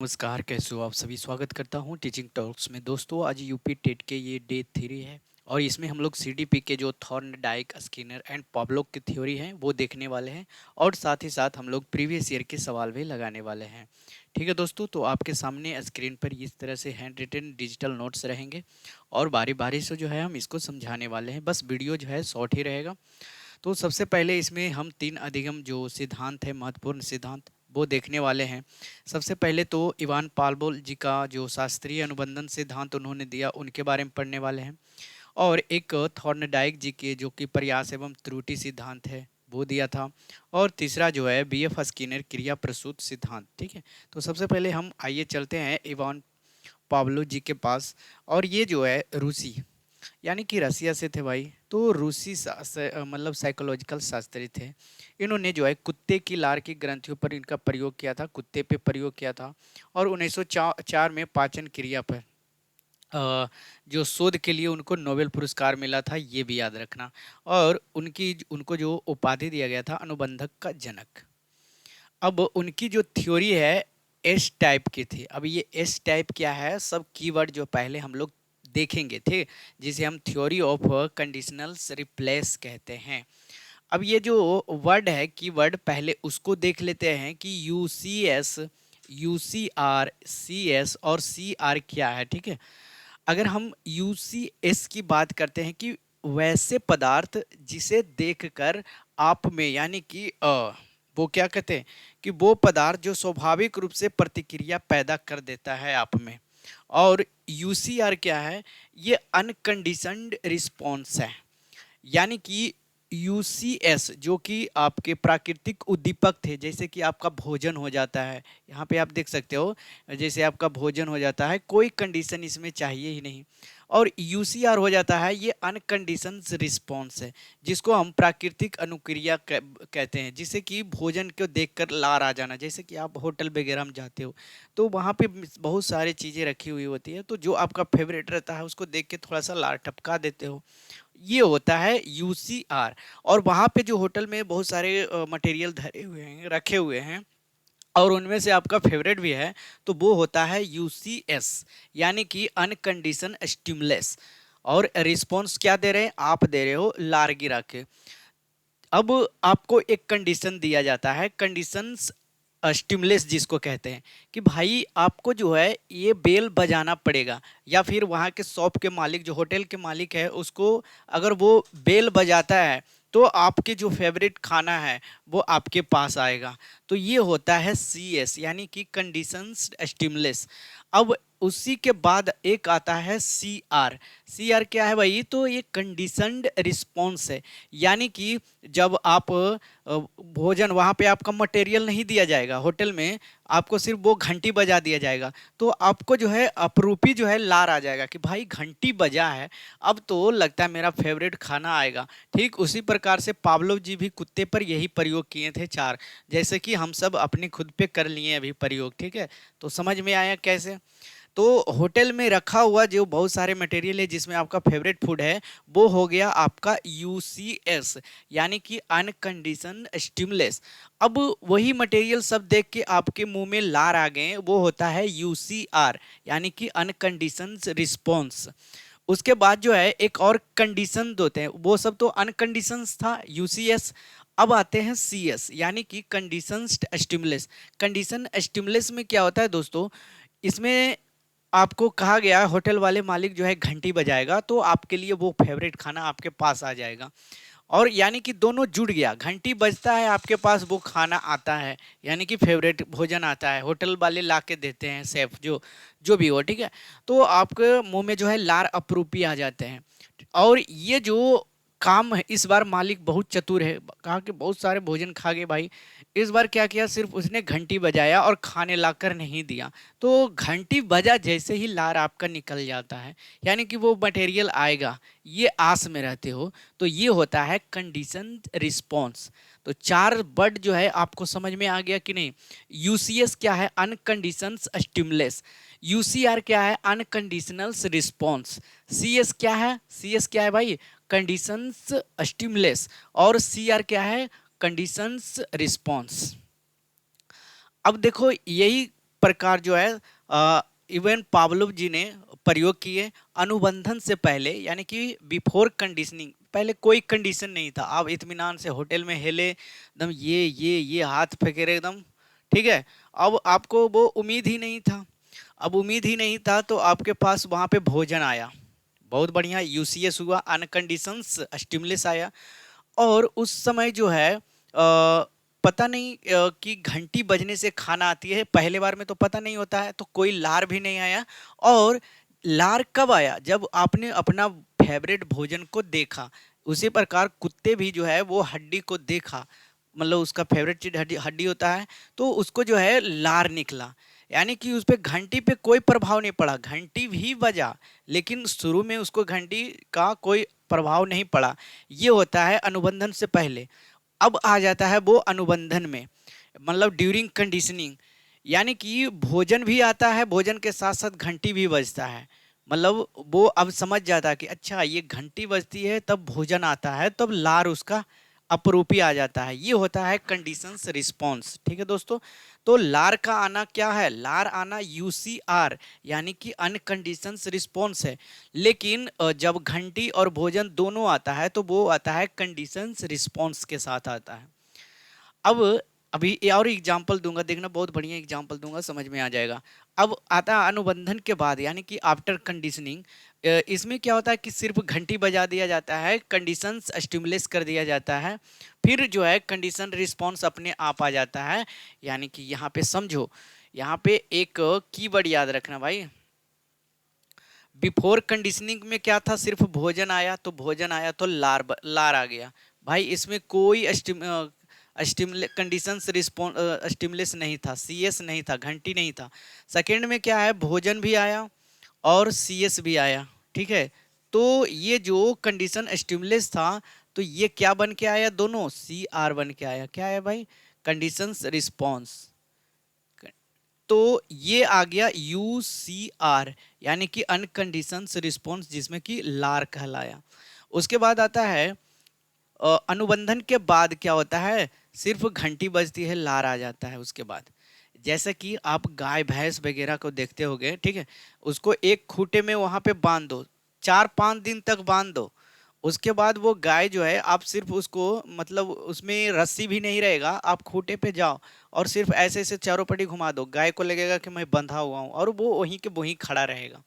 नमस्कार, कैसे हो आप सभी? स्वागत करता हूँ टीचिंग टॉक्स में। दोस्तों, आज यूपी टेट के ये डे 3 है और इसमें हम लोग सीडीपी के जो थॉर्नडाइक, स्किनर एंड पॉवलोव की थ्योरी है वो देखने वाले हैं और साथ ही साथ हम लोग प्रीवियस ईयर के सवाल भी लगाने वाले हैं। ठीक है दोस्तों, तो आपके सामने स्क्रीन पर इस तरह से हैंड रिटन डिजिटल नोट्स रहेंगे और बारी बारी से जो है हम इसको समझाने वाले हैं। बस वीडियो जो है शॉर्ट ही रहेगा। तो सबसे पहले इसमें हम 3 अधिगम जो सिद्धांत है, महत्वपूर्ण सिद्धांत, वो देखने वाले हैं। सबसे पहले तो इवान पाब्लो जी का जो शास्त्रीय अनुबंधन सिद्धांत उन्होंने दिया, उनके बारे में पढ़ने वाले हैं। और एक थॉर्नडाइक जी के जो कि प्रयास एवं त्रुटि सिद्धांत है, वो दिया था। और तीसरा जो है बीएफ स्किनर क्रिया प्रसूत सिद्धांत। ठीक है, तो सबसे पहले हम आइए चलते हैं इवान पाब्लो जी के पास। और ये जो है रूसी, यानी कि रसिया से थे भाई। तो रूसी मतलब साइकोलॉजिकल शास्त्री थे। इन्होंने जो है कुत्ते की लार की ग्रंथियों पर इनका प्रयोग किया था, कुत्ते पे प्रयोग किया था। और 1904 में पाचन क्रिया पर जो शोध के लिए उनको नोबेल पुरस्कार मिला था, ये भी याद रखना। और उनको जो उपाधि दिया गया था, अनुबंधक का जनक। अब उनकी जो थ्योरी है एस टाइप की थी। अब ये एस टाइप क्या है, सब कीवर्ड जो पहले हम लोग देखेंगे, ठीक, जिसे हम थ्योरी ऑफ कंडीशनल्स रिप्लेस कहते हैं। अब ये जो वर्ड है कीवर्ड, पहले उसको देख लेते हैं कि U C S, U C R, C S और सी आर क्या है। ठीक है, अगर हम यू सी एस की बात करते हैं कि वैसे पदार्थ जिसे देखकर आप में, यानी कि वो क्या कहते हैं कि वो पदार्थ जो स्वाभाविक रूप से प्रतिक्रिया पैदा कर देता है आप में। और यूसीआर क्या है, ये अनकंडीशनड रिस्पॉन्स है। यानी कि यूसीएस जो कि आपके प्राकृतिक उद्दीपक थे, जैसे कि आपका भोजन हो जाता है, यहाँ पे आप देख सकते हो, जैसे आपका भोजन हो जाता है, कोई कंडीशन इसमें चाहिए ही नहीं। और यूसीआर हो जाता है, ये अनकंडीशन रिस्पॉन्स है, जिसको हम प्राकृतिक अनुक्रिया कहते हैं। जिसे कि भोजन को देखकर लार आ जाना, जैसे कि आप होटल वगैरह में जाते हो तो वहाँ पे बहुत सारी चीज़ें रखी हुई होती है, तो जो आपका फेवरेट रहता है उसको देख के थोड़ा सा लार टपका देते हो, ये होता है यूसीआर। और वहाँ पे जो होटल में बहुत सारे मटेरियल धरे हुए हैं, रखे हुए हैं, और उनमें से आपका फेवरेट भी है, तो वो होता है यूसीएस, यानी कि अनकंडीशन स्टिमुलस। और रिस्पॉन्स क्या दे रहे हैं, आप दे रहे हो लार गिरा के। अब आपको एक कंडीशन दिया जाता है, कंडीशंस स्टिमुलस जिसको कहते हैं, कि भाई आपको जो है ये बेल बजाना पड़ेगा, या फिर वहाँ के शॉप के मालिक, जो होटल के मालिक है, उसको अगर वो बेल बजाता है तो आपके जो फेवरेट खाना है वो आपके पास आएगा। तो ये होता है सी एस, यानी कि कंडीशंस स्टिमुलस। अब उसी के बाद एक आता है सी आर। सी आर क्या है भाई, तो ये कंडीशनड रिस्पॉन्स है। यानी कि जब आप भोजन, वहाँ पे आपका मटेरियल नहीं दिया जाएगा होटल में, आपको सिर्फ वो घंटी बजा दिया जाएगा, तो आपको जो है अपरूपी जो है लार आ जाएगा कि भाई घंटी बजा है, अब तो लगता है मेरा फेवरेट खाना आएगा। ठीक उसी प्रकार से पावलोव जी भी कुत्ते पर यही प्रयोग किए थे, चार, जैसे कि हम सब अपने खुद पे कर लिए अभी प्रयोग। ठीक है, तो समझ में आया कैसे। तो होटल में रखा हुआ जो बहुत सारे मटेरियल है जिसमें आपका फेवरेट फूड है, वो हो गया आपका यूसीएस, यानी कि अनकंडीशन स्टिमुलस। अब वही मटेरियल सब देख के आपके मुंह में लार आ गए, वो होता है यूसीआर, यानी कि अनकंडीशन रिस्पॉन्स। उसके बाद जो है एक और कंडीशन होते हैं, वो सब तो अनकंडीशंस था, यूसीएस। अब आते हैं सीएस, यानी कि कंडीशन स्टिमुलस। कंडीशन स्टिमुलस में क्या होता है दोस्तों, इसमें आपको कहा गया होटल वाले मालिक जो है घंटी बजाएगा तो आपके लिए वो फेवरेट खाना आपके पास आ जाएगा। और यानी कि दोनों जुड़ गया, घंटी बजता है, आपके पास वो खाना आता है, यानी कि फेवरेट भोजन आता है, होटल वाले ला के देते हैं, सेफ जो जो भी हो। ठीक है, तो आपके मुंह में जो है लार अपरूपी आ जाते हैं। और ये जो काम है, इस बार मालिक बहुत चतुर है, कहा कि बहुत सारे भोजन खा गए भाई, इस बार क्या किया, सिर्फ उसने घंटी बजाया और खाने लाकर नहीं दिया। तो घंटी बजा जैसे ही लार आपका निकल जाता है, यानी कि वो मटेरियल आएगा, ये आस में रहते हो। तो ये होता है कंडीशन रिस्पॉन्स। तो चार वर्ड जो है आपको समझ में आ गया कि नहीं। यूसीएस क्या है, अनकंडीशन स्टिमुलस। यूसीआर क्या है, अनकंडीशनल रिस्पॉन्स। सीएस क्या है, सीएस क्या है भाई, कंडीशंस स्टिमुलस। और सीआर क्या है, कंडीशंस रिस्पॉन्स। अब देखो यही प्रकार जो है इवन पावलोव जी ने प्रयोग किए अनुबंधन से पहले, यानी कि बिफोर कंडीशनिंग। पहले कोई कंडीशन नहीं था, आप इत्मीनान से होटल में हिले एकदम ये हाथ फेंके रहे एकदम, ठीक है। अब आपको वो उम्मीद ही नहीं था, अब उम्मीद ही नहीं था तो आपके पास वहाँ पे भोजन आया, बहुत बढ़िया, यूसीएस हुआ, अनकंडीशंस स्टिमुलस आया। और उस समय जो है पता नहीं कि घंटी बजने से खाना आती है, पहले बार में तो पता नहीं होता है, तो कोई लार भी नहीं आया। और लार कब आया? जब आपने अपना फेवरेट भोजन को देखा। उसी प्रकार कुत्ते भी जो है वो हड्डी को देखा, मतलब उसका फेवरेट चीज हड्डी हड्डी होता है, तो उसको जो है लार निकला। यानी कि उस पर घंटी पे कोई प्रभाव नहीं पड़ा, घंटी भी बजा लेकिन शुरू में उसको घंटी का कोई प्रभाव नहीं पड़ा। ये होता है अनुबंधन से पहले। अब आ जाता है वो अनुबंधन में, मतलब ड्यूरिंग कंडीशनिंग, यानी कि भोजन भी आता है, भोजन के साथ साथ घंटी भी बजता है। मतलब वो अब समझ जाता है कि अच्छा ये घंटी बजती है तब भोजन आता है, तब लार उसका अपरूपी आ जाता है। ये होता है कंडीशंस रिस्पॉन्स, ठीक है दोस्तों। तो लार का आना क्या है? लार आना यूसीआर यानी कि अनकंडीशंस रिस्पॉन्स है। लेकिन जब घंटी और भोजन दोनों आता है तो वो आता है कंडीशंस रिस्पॉन्स के साथ आता है। अब अभी और एग्जांपल दूंगा, देखना बहुत बढ़िया एग्जांपल दूंगा, समझ में आ जाएगा। अब आता है अनुबंधन के बाद, यानी कि आफ्टर कंडीशनिंग। इसमें क्या होता है कि सिर्फ घंटी बजा दिया जाता है, कंडीशंस स्टिमुलेस कर दिया जाता है, फिर जो है कंडीशन रिस्पॉन्स अपने आप आ जाता है। यानी कि यहाँ पे समझो, यहाँ पे एक कीवर्ड याद रखना भाई। बिफोर कंडीशनिंग में क्या था? सिर्फ भोजन आया तो लार आ गया भाई, इसमें कोई कंडीशंस रिस्पॉन्स स्टिमुलस नहीं था, सीएस नहीं था, घंटी नहीं था। सेकंड में क्या है? भोजन भी आया और सीएस भी आया, ठीक है। तो ये जो कंडीशन स्टिमुलस था, तो ये क्या बन के आया? दोनों सी आर बन के आया। क्या है भाई? Conditions response. तो ये आ गया यू सी आर, यानी कि अनकंडीशंस रिस्पॉन्स, जिसमें कि लार कहलाया। उसके बाद आता है अनुबंधन के बाद क्या होता है? सिर्फ घंटी बजती है, लार आ जाता है उसके बाद। जैसे कि आप गाय भैंस वगैरह को देखते होगे, ठीक है, उसको एक खूटे में वहां पे बांध दो, 4-5 दिन तक बांध दो, उसके बाद वो गाय जो है, आप सिर्फ उसको, मतलब उसमें रस्सी भी नहीं रहेगा, आप खूटे पे जाओ और सिर्फ ऐसे ऐसे चारों पट्टी घुमा दो, गाय को लगेगा कि मैं बंधा हुआ हूँ, और वो वहीं के वहीं खड़ा रहेगा,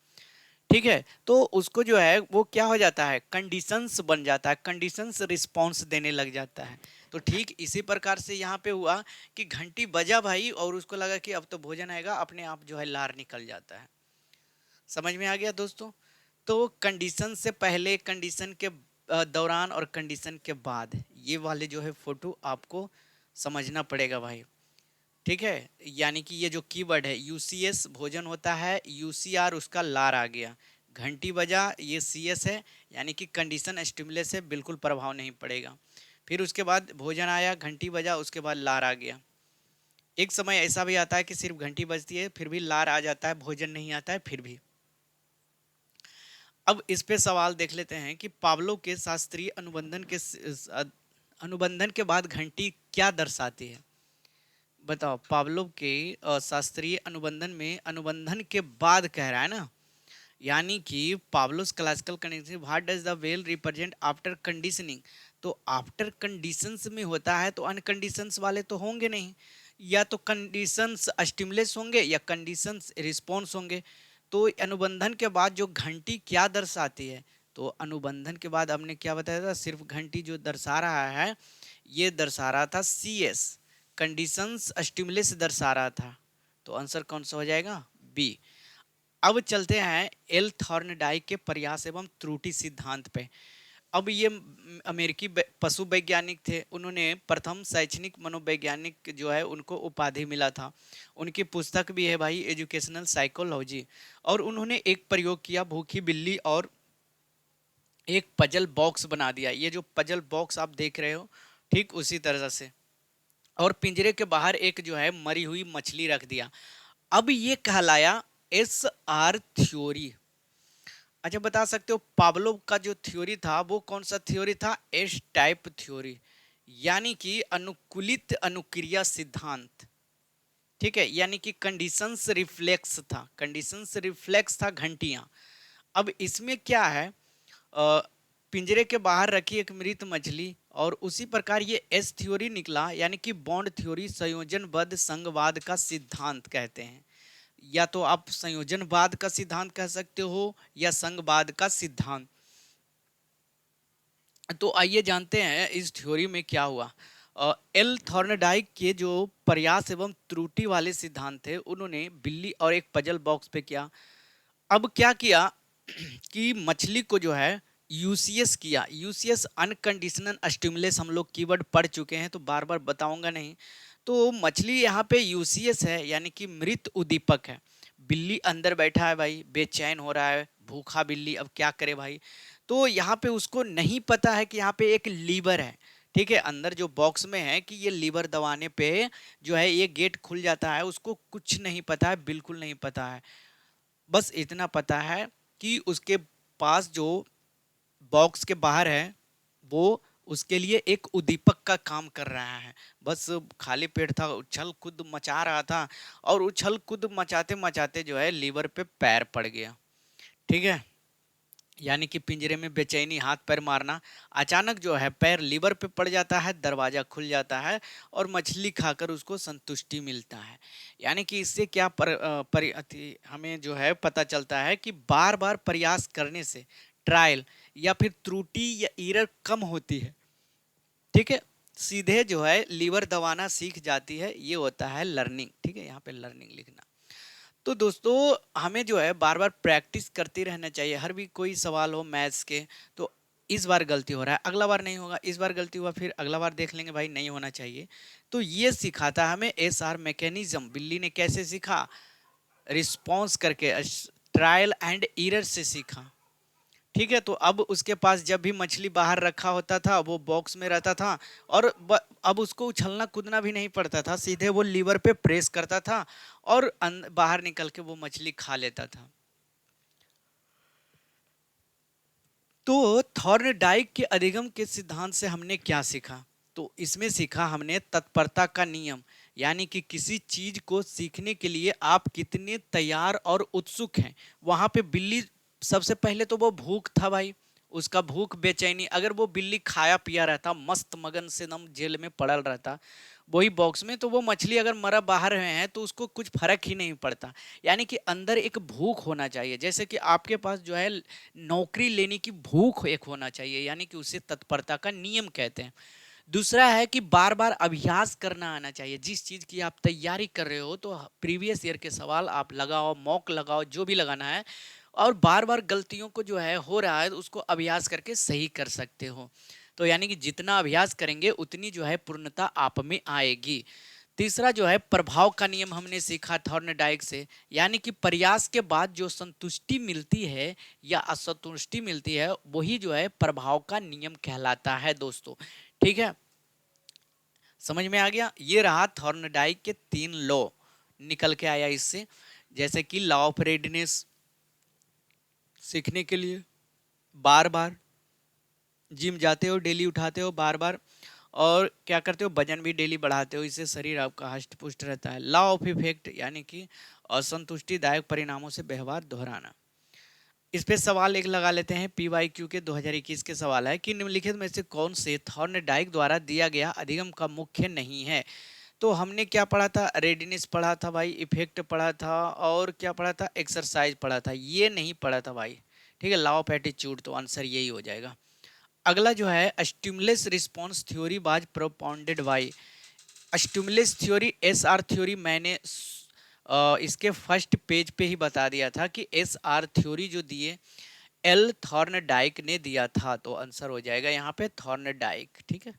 ठीक है। तो उसको जो है वो क्या हो जाता है? कंडीशंस बन जाता है, कंडीशंस रिस्पॉन्स देने लग जाता है। तो ठीक इसी प्रकार से यहाँ पे हुआ कि घंटी बजा भाई, और उसको लगा कि अब तो भोजन आएगा, अपने आप जो है लार निकल जाता है। समझ में आ गया दोस्तों? तो कंडीशन से पहले, कंडीशन के दौरान और कंडीशन के बाद, ये वाले जो है फोटो आपको समझना पड़ेगा भाई, ठीक है। यानी कि ये जो कीवर्ड है यूसीएस भोजन होता है, यूसीआर उसका लार आ गया, घंटी बजा ये सीएस है, यानी कि कंडीशन स्टिमुलस है, बिल्कुल प्रभाव नहीं पड़ेगा। फिर उसके बाद भोजन आया, घंटी बजा, उसके बाद लार आ गया। एक समय ऐसा भी आता है कि सिर्फ घंटी बजती है फिर भी लार आ जाता है, भोजन नहीं आता है फिर भी। अब इस पे सवाल देख लेते हैं कि पावलोव के शास्त्रीय अनुबंधन के बाद घंटी क्या दर्शाती है? बताओ, पावलोव के शास्त्रीय अनुबंधन में अनुबंधन के बाद कह रहा है ना, यानी कि Pavlov's classical conditioning, what does the well represent after conditioning. तो आफ्टर कंडीशंस में होता है तो अनकंडीशंस वाले तो होंगे नहीं, या तो कंडीशंस स्टिमुलस होंगे या कंडीशंस रिस्पॉन्स होंगे। तो अनुबंधन के बाद जो घंटी क्या दर्शाती है? तो अनुबंधन के बाद हमने क्या बताया था? सिर्फ घंटी जो दर्शा रहा है, ये दर्शा रहा था सी एस, कंडीशंस स्टिमुलस दर्शा रहा था। तो आंसर कौन सा हो जाएगा? बी। अब चलते हैं एल थॉर्नडाइक के प्रयास एवं त्रुटि सिद्धांत पे। अब ये अमेरिकी पशु वैज्ञानिक थे, उन्होंने प्रथम शैक्षणिक मनोवैज्ञानिक जो है उनको उपाधि मिला था। उनकी पुस्तक भी है भाई, एजुकेशनल साइकोलॉजी। और उन्होंने एक प्रयोग किया, भूखी बिल्ली और एक पजल बॉक्स बना दिया। ये जो पजल बॉक्स आप देख रहे हो, ठीक उसी तरह से, और पिंजरे के बाहर एक जो है मरी हुई मछली रख दिया। अब ये कहलाया एस आर थ्योरी। अच्छा, बता सकते हो पावलोव का जो थ्योरी था वो कौन सा थ्योरी था? एस टाइप थ्योरी, यानी कि अनुकूलित अनुक्रिया सिद्धांत, ठीक है, यानी कि कंडीशंस रिफ्लेक्स था, कंडीशंस रिफ्लेक्स था घंटियां। अब इसमें क्या है, अ, पिंजरे के बाहर रखी एक मृत मछली, और उसी प्रकार ये एस थ्योरी निकला, यानी कि बॉन्ड थ्योरी, संयोजनबद्ध संघवाद का सिद्धांत कहते हैं। या तो आप संयोजनवाद का सिद्धांत कह सकते हो या संघवाद का सिद्धांत। तो आइए जानते हैं इस थ्योरी में क्या हुआ। एल थॉर्नडाइक के जो प्रयास एवं त्रुटि वाले सिद्धांत थे, उन्होंने बिल्ली और एक पजल बॉक्स पे किया। अब क्या किया कि मछली को जो है यूसीएस किया, यूसीएस अनकंडीशनल स्टिमुलस, हम लोग कीवर्ड पढ़ चुके हैं तो बार बार बताऊंगा नहीं। तो मछली यहाँ पे यूसीएस है, यानी कि मृत उद्दीपक है। बिल्ली अंदर बैठा है भाई, बेचैन हो रहा है, भूखा बिल्ली, अब क्या करे भाई। तो यहाँ पे उसको नहीं पता है कि यहाँ पे एक लीवर है, ठीक है, अंदर जो बॉक्स में है, कि ये लीवर दबाने पे जो है ये गेट खुल जाता है। उसको कुछ नहीं पता है, बिल्कुल नहीं पता है। बस इतना पता है कि उसके पास जो बॉक्स के बाहर है, वो उसके लिए एक उद्दीपक का काम कर रहा है। बस खाली पेट था, उछल कूद मचा रहा था, और उछल कूद मचाते मचाते जो है लीवर पे पैर पड़ गया। ठीक है, यानी कि पिंजरे में बेचैनी, हाथ पैर मारना, अचानक जो है पैर लीवर पे पड़ जाता है, दरवाजा खुल जाता है, और मछली खाकर उसको संतुष्टि मिलता है। यानी कि इससे क्या हमें जो है पता चलता है कि बार बार प्रयास करने से ट्रायल या फिर त्रुटि या एरर कम होती है। ठीक है, सीधे जो है लीवर दबाना सीख जाती है, ये होता है लर्निंग। ठीक है, यहाँ पे लर्निंग लिखना। तो दोस्तों, हमें जो है बार बार प्रैक्टिस करते रहना चाहिए। हर भी कोई सवाल हो मैथ्स के, तो इस बार गलती हो रहा है, अगला बार नहीं होगा, इस बार गलती हुआ फिर अगला बार देख लेंगे भाई, नहीं होना चाहिए। तो ये सिखाता है हमें एस आर मैकेनिज्म। बिल्ली ने कैसे सीखा, रिस्पॉन्स करके, ट्रायल एंड एरर से सीखा। ठीक है, तो अब उसके पास जब भी मछली बाहर रखा होता था, वो बॉक्स में रहता था, और अब उसको उछलना कूदना भी नहीं पड़ता था, सीधे वो लीवर पे प्रेस करता था, और बाहर निकल के वो मछली खा लेता था। तो थॉर्नडाइक के अधिगम के सिद्धांत से हमने क्या सीखा, तो इसमें सीखा हमने तत्परता का नियम, यानी कि किसी चीज को सीखने के लिए आप कितने तैयार और उत्सुक हैं। वहां पे बिल्ली, सबसे पहले तो वो भूख था भाई, उसका भूख बेचैनी, अगर वो बिल्ली खाया पिया रहता, मस्त मगन से दम जेल में पड़ल रहता वही बॉक्स में, तो वो मछली अगर मरा बाहर में है तो उसको कुछ फर्क ही नहीं पड़ता। यानी कि अंदर एक भूख होना चाहिए, जैसे कि आपके पास जो है नौकरी लेने की भूख एक होना चाहिए, यानी कि उसे तत्परता का नियम कहते हैं। दूसरा है कि बार बार अभ्यास करना आना चाहिए। जिस चीज की आप तैयारी कर रहे हो, तो प्रीवियस ईयर के सवाल आप लगाओ, मॉक लगाओ, जो भी लगाना है, और बार बार गलतियों को जो है हो रहा है तो उसको अभ्यास करके सही कर सकते हो। तो यानी कि जितना अभ्यास करेंगे उतनी जो है पूर्णता आप में आएगी। तीसरा जो है प्रभाव का नियम हमने सीखा थॉर्नडाइक से, यानी कि प्रयास के बाद जो संतुष्टि मिलती है या असंतुष्टि मिलती है, वही जो है प्रभाव का नियम कहलाता है दोस्तों। ठीक है, समझ में आ गया। ये रहा थॉर्नडाइक के 3 लॉ, निकल के आया इससे, जैसे कि लॉ ऑफ रेडीनेस, सीखने के लिए बार बार जिम जाते हो, डेली उठाते हो बार बार, और क्या करते हो, वजन भी डेली बढ़ाते हो, इससे शरीर आपका हष्ट पुष्ट रहता है। लॉ ऑफ इफेक्ट, यानी कि असंतुष्टिदायक परिणामों से व्यवहार दोहराना। इस पे सवाल एक लगा लेते हैं, PYQ के 2021 के सवाल है कि निम्नलिखित में से कौन से थॉर्नडाइक द्वारा दिया गया अधिगम का मुख्य नहीं है। तो हमने क्या पढ़ा था, रेडीनेस पढ़ा था भाई, इफेक्ट पढ़ा था, और क्या पढ़ा था, एक्सरसाइज पढ़ा था, ये नहीं पढ़ा था भाई। ठीक है, लॉ ऑफ एटीट्यूड, तो आंसर यही हो जाएगा। अगला जो है stimulus response theory was propounded bye, stimulus theory, SR theory, मैंने इसके फर्स्ट पेज पे ही बता दिया था कि SR थ्योरी जो दिए एल थॉर्नडाइक ने दिया था, तो आंसर हो जाएगा यहाँ पे थॉर्नडाइक। ठीक है,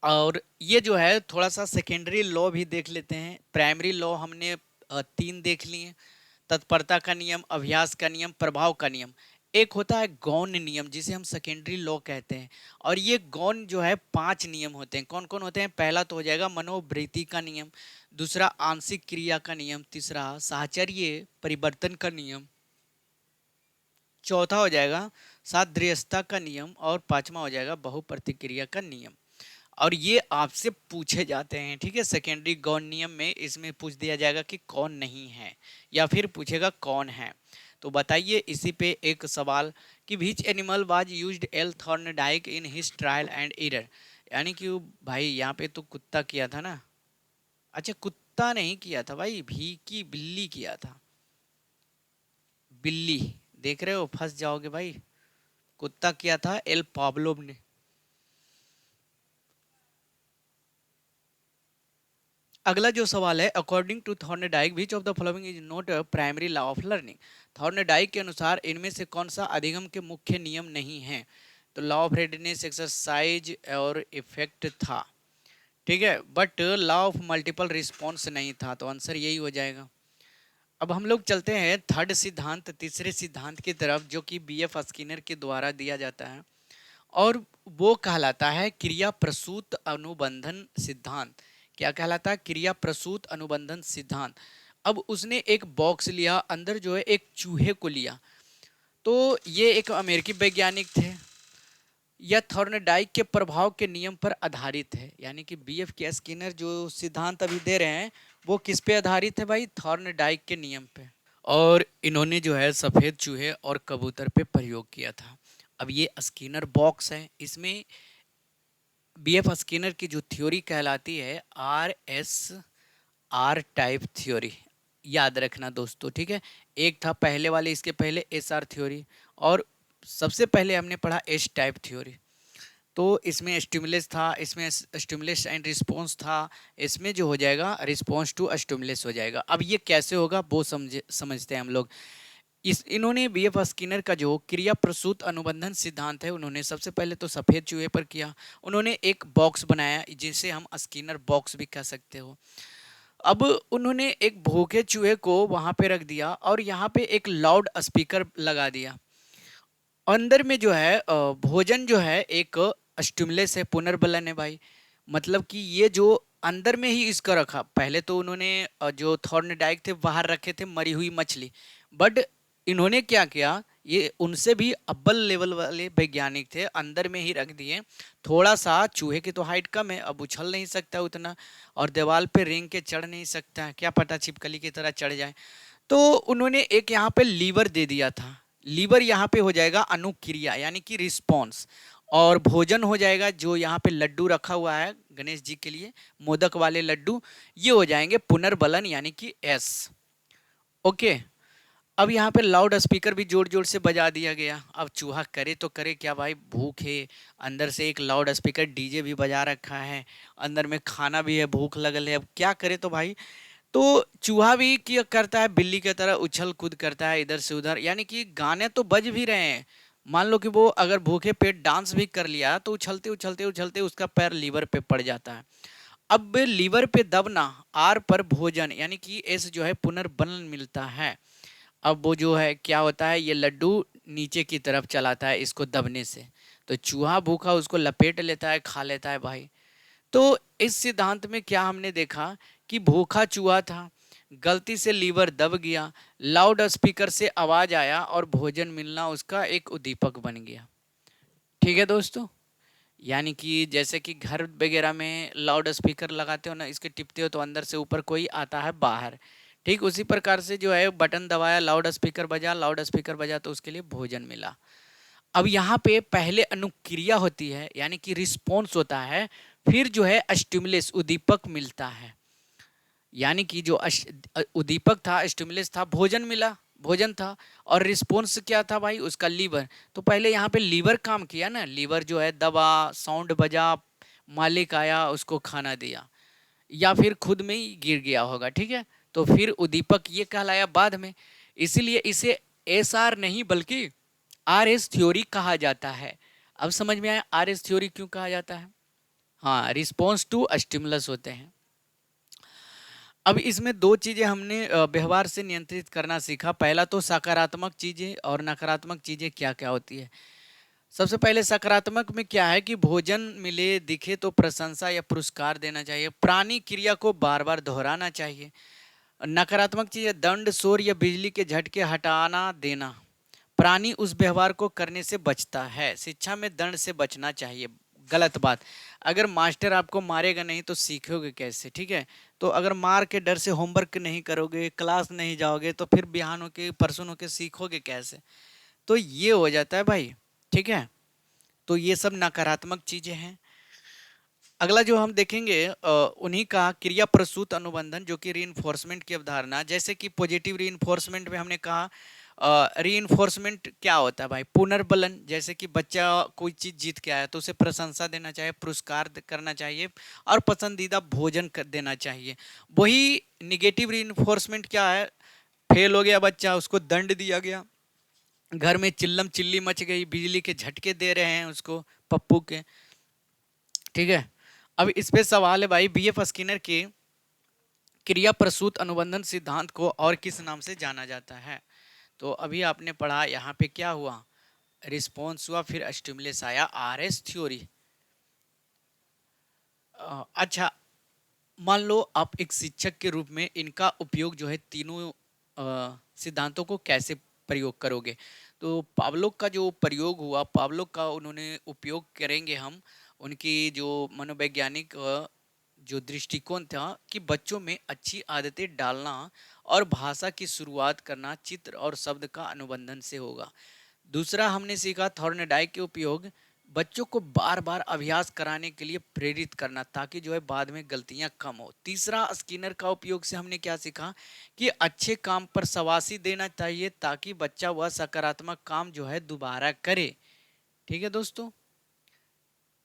और ये जो है थोड़ा सा सेकेंडरी लॉ भी देख लेते हैं। प्राइमरी लॉ हमने 3 देख लिए, तत्परता का नियम, अभ्यास का नियम, प्रभाव का नियम। एक होता है गौण नियम, जिसे हम सेकेंडरी लॉ कहते हैं, और ये गौण जो है 5 नियम होते हैं। कौन कौन होते हैं, पहला तो हो जाएगा मनोवृत्ति का नियम, दूसरा आंशिक क्रिया का नियम, तीसरा साहचर्य परिवर्तन का नियम, चौथा हो जाएगा सादृश्यता का नियम, और पांचवा हो जाएगा बहुप्रतिक्रिया का नियम। और ये आपसे पूछे जाते हैं, ठीक है। सेकेंडरी गौण नियम में इसमें पूछ दिया जाएगा कि कौन नहीं है, या फिर पूछेगा कौन है। तो बताइए इसी पे एक सवाल कि which animal was used L Thorndike in his trial and error. यानी कि भाई यहाँ पे तो कुत्ता किया था ना। अच्छा, कुत्ता नहीं किया था भाई, भी की बिल्ली किया था। बिल्ली, देख रहे हो फंस जाओगे भाई। कुत्ता किया था एल पाब्लोव ने। अगला जो सवाल है, according to Thorndike which of the following is not a primary law of learning. Thorndike के अनुसार इनमें से कौन सा अधिगम के मुख्य नियम नहीं है। तो लॉ ऑफ रेडीनेस, एक्सरसाइज और इफेक्ट था, ठीक है, but law of multiple response नहीं था। तो आंसर यही हो जाएगा। अब हम लोग चलते हैं थर्ड सिद्धांत, तीसरे सिद्धांत की तरफ, जो कि बीएफ स्किनर के द्वारा दिया जाता है, और वो कहलाता है क्रिया प्रसूत अनुबंधन सिद्धांत। क्या कहलाता है? क्रिया प्रसूत अनुबंधन सिद्धांत। अब उसने एक बॉक्स लिया, अंदर जो है एक चूहे को लिया। तो ये एक अमेरिकी वैज्ञानिक थे। यह थॉर्नडाइक के प्रभाव के नियम पर आधारित है। यानी कि बीएफ के स्किनर जो सिद्धांत अभी दे रहे हैं वो किस पे आधारित है भाई? थॉर्नडाइक के नियम पे। और इन्होंने जो है सफ़ेद चूहे और कबूतर पे प्रयोग किया था। अब ये स्किनर बॉक्स है, इसमें बीएफ स्किनर की जो थ्योरी कहलाती है R S R type theory. याद रखना दोस्तों, ठीक है। एक था पहले वाले, इसके पहले एस आर थ्योरी, और सबसे पहले हमने पढ़ा एस टाइप थ्योरी। तो इसमें स्टिमुलस था, इसमें स्टिमुलस एंड रिस्पॉन्स था, इसमें जो हो जाएगा रिस्पॉन्स टू स्टिमुलस हो जाएगा। अब ये कैसे होगा वो समझते हैं हम लोग। इस इन्होंने बीएफ स्किनर का जो क्रिया प्रसूत अनुबंधन सिद्धांत है, उन्होंने सबसे पहले तो सफ़ेद चूहे पर किया। उन्होंने एक बॉक्स बनाया जिसे हम स्किनर बॉक्स भी कह सकते हो। अब उन्होंने एक भूखे चूहे को वहां पे रख दिया और यहाँ पे एक लाउड स्पीकर लगा दिया। अंदर में जो है भोजन जो है एक स्टिमुलस है, पुनर्बलन है भाई। मतलब कि ये जो अंदर में ही इसका रखा। पहले तो उन्होंने जो थॉर्नडाइक थे बाहर रखे थे मरी हुई मछली, बट इन्होंने क्या किया, ये उनसे भी अव्वल लेवल वाले वैज्ञानिक थे, अंदर में ही रख दिए। थोड़ा सा चूहे की तो हाइट कम है, अब उछल नहीं सकता उतना, और दीवार पे रेंग के चढ़ नहीं सकता, क्या पता छिपकली की तरह चढ़ जाए। तो उन्होंने एक यहाँ पे लीवर दे दिया था। लीवर यहाँ पे हो जाएगा अनुक्रिया यानी कि रिस्पॉन्स, और भोजन हो जाएगा जो यहाँ पे लड्डू रखा हुआ है गणेश जी के लिए, मोदक वाले लड्डू, ये हो जाएंगे पुनर्बलन यानी कि एस। ओके। अब यहाँ पे लाउड स्पीकर भी जोर जोर से बजा दिया गया। अब चूहा करे तो करे क्या भाई, भूख है, अंदर से एक लाउड स्पीकर डीजे भी बजा रखा है, अंदर में खाना भी है, भूख लगल है, अब क्या करे तो भाई। तो चूहा भी क्या करता है, बिल्ली की तरह उछल कूद करता है इधर से उधर, यानी कि गाने तो बज भी रहे हैं। मान लो कि वो अगर भूखे पेट डांस भी कर लिया तो उछलते उछलते उछलते उसका पैर लीवर पे पड़ जाता है। अब लीवर पे दबना, आर पर भोजन यानी कि एस जो है पुनर्बलन मिलता है। अब वो जो है क्या होता है, ये लड्डू नीचे की तरफ चलाता है इसको दबने से, तो चूहा भूखा उसको लपेट लेता है, खा लेता है भाई। तो इस सिद्धांत में क्या हमने देखा कि भूखा चूहा था, गलती से लीवर दब गया, लाउड स्पीकर से आवाज आया और भोजन मिलना उसका एक उद्दीपक बन गया। ठीक है दोस्तों। यानी कि जैसे कि घर वगैरह में लाउड स्पीकर लगाते हो ना, इसके टिपते हो तो अंदर से ऊपर कोई आता है बाहर, ठीक उसी प्रकार से जो है बटन दबाया, लाउड स्पीकर बजा तो उसके लिए भोजन मिला। अब यहाँ पे पहले अनुक्रिया होती है यानी कि रिस्पॉन्स होता है, फिर जो है स्टिमुलस उद्दीपक मिलता है। यानी कि जो उद्दीपक था, स्टिमुलस था, भोजन मिला, भोजन था, और रिस्पॉन्स क्या था भाई, उसका लीवर। तो पहले यहाँ पे लीवर काम किया ना, लीवर जो है दबा, साउंड बजा, मालिक आया उसको खाना दिया, या फिर खुद में ही गिर गया होगा, ठीक है। तो फिर उद्दीपक ये कहलाया बाद में, इसीलिए इसे एस आर नहीं बल्कि आर एस थ्योरी कहा जाता है। अब समझ में आया आर एस थ्योरी क्यों कहा जाता है? हाँ, रिस्पॉन्स टू स्टिमुलस होते हैं। अब इसमें दो चीजें हमने व्यवहार से नियंत्रित करना सीखा। पहला तो सकारात्मक चीजें और नकारात्मक चीजें क्या क्या होती है। सबसे पहले सकारात्मक में क्या है कि भोजन मिले दिखे तो प्रशंसा या पुरस्कार देना चाहिए, प्राणी क्रिया को बार बार दोहराना चाहिए। नकारात्मक चीज है दंड, शोर या बिजली के झटके हटाना देना, प्राणी उस व्यवहार को करने से बचता है। शिक्षा में दंड से बचना चाहिए, गलत बात। अगर मास्टर आपको मारेगा नहीं तो सीखोगे कैसे? ठीक है, तो अगर मार के डर से होमवर्क नहीं करोगे, क्लास नहीं जाओगे, तो फिर बिहान होके परसों होके सीखोगे कैसे? तो ये हो जाता है भाई। ठीक है, तो ये सब नकारात्मक चीजें हैं। अगला जो हम देखेंगे उन्हीं का क्रिया प्रसूत अनुबंधन, जो कि रीइंफोर्समेंट की अवधारणा। जैसे कि पॉजिटिव रीइंफोर्समेंट में हमने कहा रीइंफोर्समेंट क्या होता है भाई? पुनर्बलन। जैसे कि बच्चा कोई चीज जीत के आया तो उसे प्रशंसा देना चाहिए, पुरस्कार करना चाहिए और पसंदीदा भोजन कर देना चाहिए। वही निगेटिव रीइंफोर्समेंट क्या है? फेल हो गया बच्चा, उसको दंड दिया गया, घर में चिल्लम चिल्ली मच गई, बिजली के झटके दे रहे हैं उसको पप्पू के। ठीक है, अब इस पे सवाल है भाई, बीएफ स्किनर के क्रिया प्रसूत अनुबंधन सिद्धांत को और किस नाम से जाना जाता है? तो अभी आपने पढ़ा, यहाँ पे क्या हुआ? रिस्पॉन्स हुआ, फिर स्टिमुलस आया, आरएस थ्योरी। अच्छा, मान लो आप एक शिक्षक के रूप में इनका उपयोग जो है तीनों सिद्धांतों को कैसे प्रयोग करोगे? तो पावलोव का जो प्रयोग हुआ, पावलोव का उन्होंने उपयोग करेंगे हम। उनकी जो मनोवैज्ञानिक जो दृष्टिकोण था कि बच्चों में अच्छी आदतें डालना और भाषा की शुरुआत करना चित्र और शब्द का अनुबंधन से होगा। दूसरा हमने सीखा थॉर्नडाइक के उपयोग, बच्चों को बार बार अभ्यास कराने के लिए प्रेरित करना ताकि जो है बाद में गलतियां कम हो। तीसरा स्किनर का उपयोग से हमने क्या सीखा कि अच्छे काम पर शाबाशी देना चाहिए ताकि बच्चा वह सकारात्मक काम जो है दोबारा करे। ठीक है दोस्तों,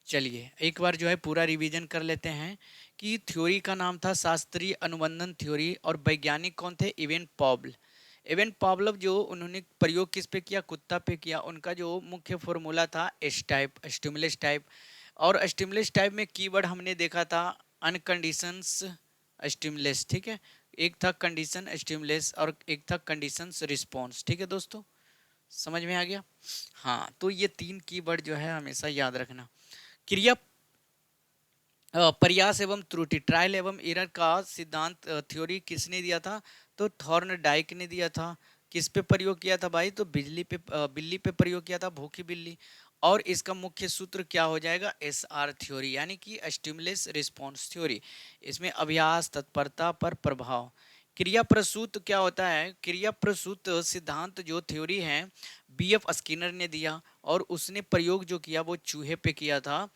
चलिए एक बार जो है पूरा रिवीजन कर लेते हैं कि थ्योरी का नाम था शास्त्रीय अनुबंधन थ्योरी और वैज्ञानिक कौन थे? इवेन पॉबल। इवेन पॉबलव जो उन्होंने प्रयोग किस पे किया? कुत्ता पे किया। उनका जो मुख्य फॉर्मूला था एस टाइप, स्टिमुलस टाइप। और स्टिमुलस टाइप में कीवर्ड हमने देखा था अनकंडीशंस स्टिमुलस। ठीक है, एक था कंडीशन स्टिमुलस और एक था कंडीशंस रिस्पॉन्स। ठीक है दोस्तों, समझ में आ गया? हाँ, तो ये तीन कीवर्ड जो है हमेशा याद रखना। क्रिया प्रयास एवं त्रुटि, ट्रायल एवं एरर का सिद्धांत थ्योरी किसने दिया था? तो थॉर्नडाइक ने दिया था। किस पे प्रयोग किया था भाई? तो बिल्ली पे प्रयोग किया था, भूखी बिल्ली। और इसका मुख्य सूत्र क्या हो जाएगा? एस आर थ्योरी, यानी कि स्टिमुलस रिस्पॉन्स थ्योरी। इसमें अभ्यास तत्परता पर प्रभाव। क्रिया प्रसूत क्या होता है? क्रिया प्रसूत सिद्धांत जो थ्योरी है बीएफ स्किनर ने दिया, और उसने प्रयोग जो किया वो चूहे पे किया था।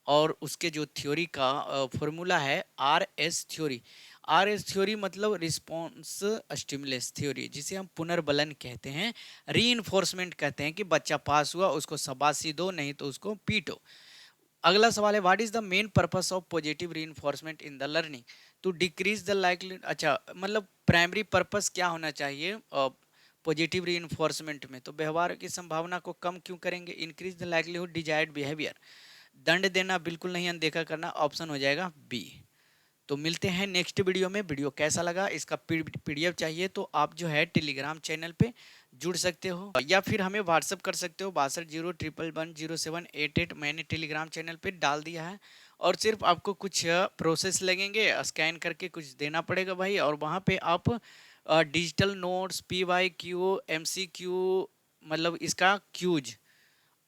और उसके जो थ्योरी का फॉर्मूला है R S theory. R S theory मतलब रिस्पॉन्स स्टिमुलस थ्योरी, जिसे हम पुनर्बलन कहते हैं, रीइंफोर्समेंट कहते हैं कि बच्चा पास हुआ उसको शाबाशी दो, नहीं तो उसको पीटो। अगला सवाल है, what is the main purpose of positive reinforcement in the learning? To decrease the likely, अच्छा मतलब प्राइमरी पर्पस क्या होना चाहिए पॉजिटिव रीइंफोर्समेंट में? तो व्यवहार की संभावना को कम क्यों करेंगे? Increase the likelihood desired behaviour. दंड देना बिल्कुल नहीं अनदेखा करना, ऑप्शन हो जाएगा बी। तो मिलते हैं नेक्स्ट वीडियो में। वीडियो कैसा लगा, इसका पीडीएफ चाहिए तो आप जो है टेलीग्राम चैनल पे जुड़ सकते हो या फिर हमें व्हाट्सअप कर सकते हो 6201110788। मैंने टेलीग्राम चैनल पे डाल दिया है, और सिर्फ आपको कुछ प्रोसेस लगेंगे, स्कैन करके कुछ देना पड़ेगा भाई, और वहाँ पे आप डिजिटल नोट्स, PYQ, MCQ, मतलब इसका क्यूज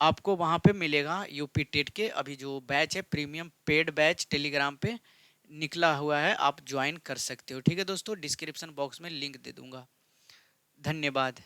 आपको वहाँ पे मिलेगा। यूपी टेट के अभी जो बैच है प्रीमियम पेड बैच टेलीग्राम पे निकला हुआ है, आप ज्वाइन कर सकते हो। ठीक है दोस्तों, डिस्क्रिप्शन बॉक्स में लिंक दे दूंगा। धन्यवाद।